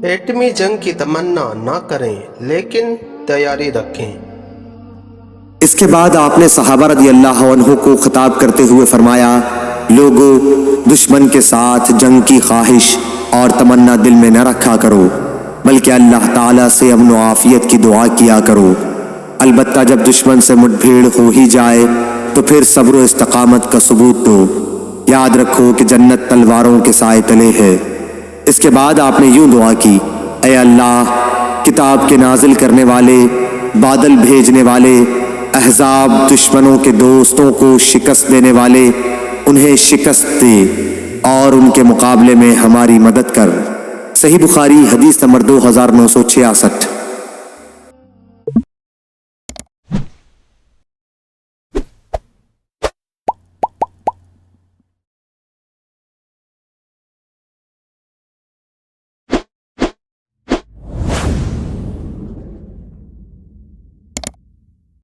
ایٹمی جنگ کی تمنا نہ کریں لیکن تیاری رکھیں۔ اس کے بعد آپ نے صحابہ رضی اللہ عنہ کو خطاب کرتے ہوئے فرمایا، لوگو، دشمن کے ساتھ جنگ کی خواہش اور تمنا دل میں نہ رکھا کرو، بلکہ اللہ تعالیٰ سے امن و عافیت کی دعا کیا کرو۔ البتہ جب دشمن سے مٹ بھیڑ ہو ہی جائے تو پھر صبر و استقامت کا ثبوت دو۔ یاد رکھو کہ جنت تلواروں کے سائے تلے ہے۔ اس کے بعد آپ نے یوں دعا کی، اے اللہ، کتاب کے نازل کرنے والے، بادل بھیجنے والے، احزاب دشمنوں کے دوستوں کو شکست دینے والے، انہیں شکست دے اور ان کے مقابلے میں ہماری مدد کر۔ صحیح بخاری حدیث نمبر 2966۔